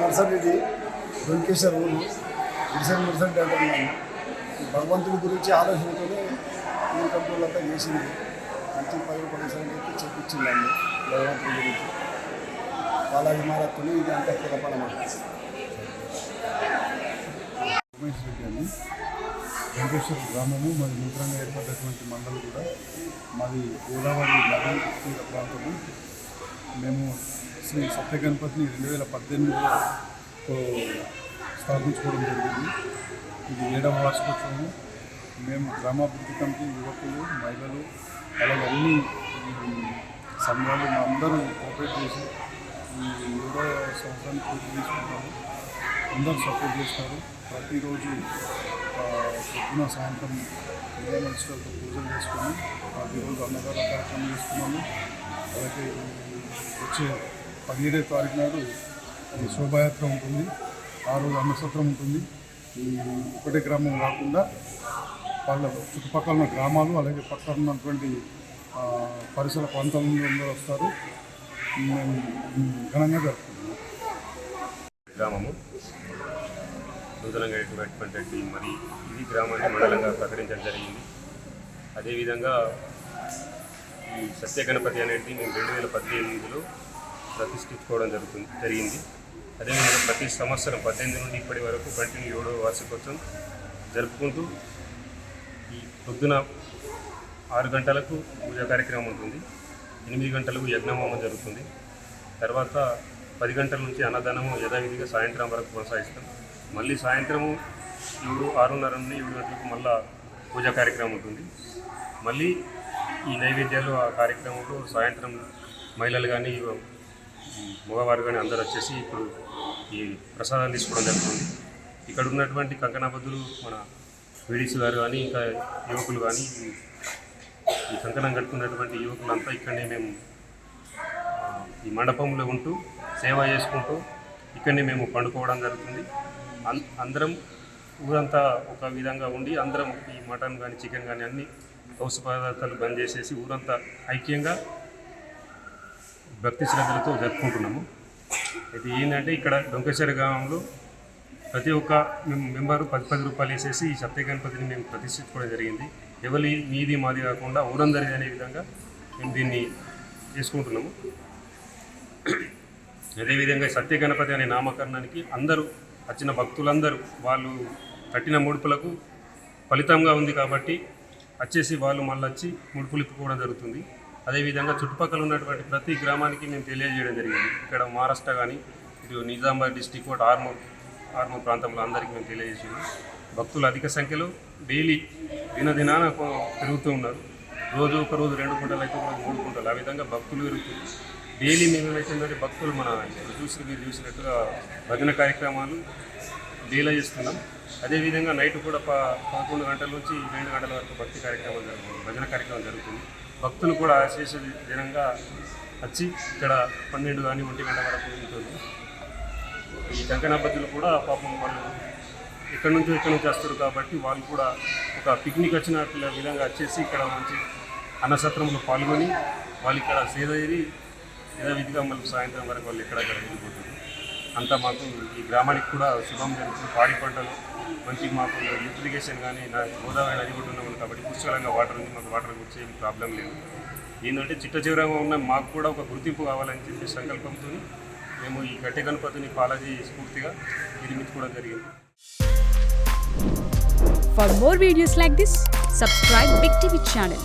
నర్సరెడ్డి వెంకటేశ్వర ఊరు ఇడిసెల్ నర్సరెడ్డి అంటున్నాను. భగవంతుడి గురించి ఆలోచనతోనే ఊరు కంట్రోలంతా చేసింది. మంచి 10 రూపాయలు చెప్పి చెప్పించిందండి భగవంతుడి గురించి. బాలాజీ మహారాజ్తో ఇది అంతా కిలపడమాట. ఉమేష్ రెడ్డి అని వెంకటేశ్వర గ్రామము మరి నూతనంగా ఏర్పడినటువంటి మండలం కూడా మాది గోదావరి నది తీర ప్రాంతము. మేము శ్రీ సత్య గణపతిని 2018లో స్థాపించుకోవడం జరిగింది. ఇది 7వ వార్షికోత్సవము. మేము గ్రామాభివృద్ధి కమిటీ యువకులు మహిళలు అలాగే అన్ని సంఘాలు అందరూ కోఆపరేట్ చేసి ఈ 7వ సంవత్సరాన్ని పూర్తి చేసుకుంటాము. అందరూ సపోర్ట్ చేస్తారు. ప్రతిరోజు పొద్దున సాయంత్రం మంచిగా పూజలు చేసుకొని ప్రతిరోజు అన్నదాన కార్యక్రమం చేసుకున్నాము. అలాగే వచ్చే 17వ తారీఖు నాడు శోభాయాత్ర ఉంటుంది. ఆ రోజు అన్నసత్రం ఉంటుంది. ఈ ఒకటే గ్రామం కాకుండా వాళ్ళ చుట్టుపక్కల ఉన్న గ్రామాలు అలాగే పక్కన ఉన్నటువంటి పరిసర ప్రాంతాల నుండి అందరూ వస్తారు. మేము ఘనంగా జరుపుకుంటున్నాం. గ్రామము నూతనంగా ఏర్పడినటువంటి మరి ఇది గ్రామాన్ని మండలంగా ప్రకటించడం జరిగింది. అదేవిధంగా ఈ సత్య గణపతి అనేది మేము 2018లో ప్రతిష్ఠించుకోవడం జరిగింది. అదేవిధంగా ప్రతి సంవత్సరం 18 నుండి ఇప్పటి వరకు కంటిన్యూ 7వ వార్షికోత్సవం జరుపుకుంటూ ఈ పొద్దున 6 గంటలకు పూజా కార్యక్రమం ఉంటుంది. 8 గంటలకు యజ్ఞహోమం జరుగుతుంది. తర్వాత 10 గంటల నుంచి అన్నదానము యథావిధిగా సాయంత్రం వరకు కొనసాగిస్తాం. మళ్ళీ సాయంత్రము 6:30 నుండి 7 గంటలకు మళ్ళీ పూజా కార్యక్రమం ఉంటుంది. మళ్ళీ ఈ నైవేద్యాలు ఆ కార్యక్రమంలో సాయంత్రం మహిళలు కానీ మగవారు కానీ అందరూ వచ్చేసి ఇప్పుడు ఈ ప్రసాదాలు తీసుకోవడం జరుగుతుంది. ఇక్కడ ఉన్నటువంటి కంకణాబద్దులు మన వీడీస్ గారు కానీ ఇంకా యువకులు కానీ ఈ కంకణం కట్టుకున్నటువంటి యువకులంతా ఇక్కడనే మేము ఈ మండపంలో ఉంటూ సేవ చేసుకుంటూ ఇక్కడనే మేము పండుకోవడం జరుగుతుంది. అందరం ఊరంతా ఒక విధంగా ఉండి అందరం ఈ మటన్ కానీ చికెన్ కానీ అన్ని పౌష్టిక పదార్థాలు బంద్ చేసేసి ఊరంతా ఐక్యంగా భక్తి శ్రద్ధలతో జరుపుకుంటున్నాము. అయితే ఏంటంటే ఇక్కడ డొంకేశ్వర గ్రామంలో ప్రతి ఒక్క మెంబరు 10 రూపాయలు వేసేసి ఈ సత్య గణపతిని మేము ప్రతిష్ఠించుకోవడం జరిగింది. ఎవరి మీది మాది కాకుండా ఊరందరిది అనే విధంగా మేము దీన్ని చేసుకుంటున్నాము. అదేవిధంగా సత్య గణపతి అనే నామకరణానికి అందరూ వచ్చిన భక్తులందరూ వాళ్ళు కట్టిన ముడుపులకు ఫలితంగా ఉంది కాబట్టి వచ్చేసి వాళ్ళు మళ్ళీ వచ్చి ముడుపులు ఇప్పుకోవడం జరుగుతుంది. అదేవిధంగా చుట్టుపక్కల ఉన్నటువంటి ప్రతి గ్రామానికి మేము తెలియజేయడం జరిగింది. ఇక్కడ మహారాష్ట్ర కానీ ఇటు నిజామాబాద్ డిస్టిక్ కూడా ఆర్మూర్ ప్రాంతంలో అందరికీ మేము తెలియజేసాము. భక్తులు అధిక సంఖ్యలో డైలీ దినదినాన పెరుగుతూ ఉన్నారు. రోజు ఒక రోజు 2 గుంటలు అయితే 3 గుంటలు ఆ విధంగా భక్తులు పెరుగుతుంది. డైలీ మేము ఏమైతుందంటే భక్తులు మీరు చూసినట్టుగా భజన కార్యక్రమాలు డైలీ చేస్తున్నాం. అదేవిధంగా నైట్ కూడా 11 గంటల నుంచి 2 గంటల వరకు భజన కార్యక్రమం జరుగుతుంది. భక్తులు కూడా అశేష దినంగా వచ్చి ఇక్కడ 12 కానీ 1 గంట వరకు ఉంటుంది. ఈ కంకణాబద్దులు కూడా పాపం వాళ్ళు ఇక్కడ నుంచి వస్తారు కాబట్టి వాళ్ళు కూడా ఒక పిక్నిక్ వచ్చినట్ల విధంగా వచ్చేసి ఇక్కడ మంచి అన్నసత్రంలో పాల్గొని వాళ్ళు ఇక్కడ సేదరి యథావిధిగా మళ్ళీ సాయంత్రం వరకు వాళ్ళు ఎక్కడెక్కడ వెళ్ళిపోతుంది. అంతా మాకు ఈ గ్రామానికి కూడా శుభం జరుగుతుంది. పాడి పంటలు మంచి మాకు యూటిలిగేషన్ కానీ గోదావరి నది కూడా ఉన్నాము కాబట్టి పుష్కలంగా వాటర్ ఉంది. మాకు వాటర్ వచ్చే ప్రాబ్లం లేదు. ఏంటంటే చిట్టచివరంగా ఉన్న మాకు కూడా ఒక గుర్తింపు కావాలని చెప్పి సంకల్పంతో మేము ఈ గట్టి గణపతిని బాలాజీ స్ఫూర్తిగా నిర్మించుకోవడం జరిగింది. For more videos like this, subscribe Big TV channel.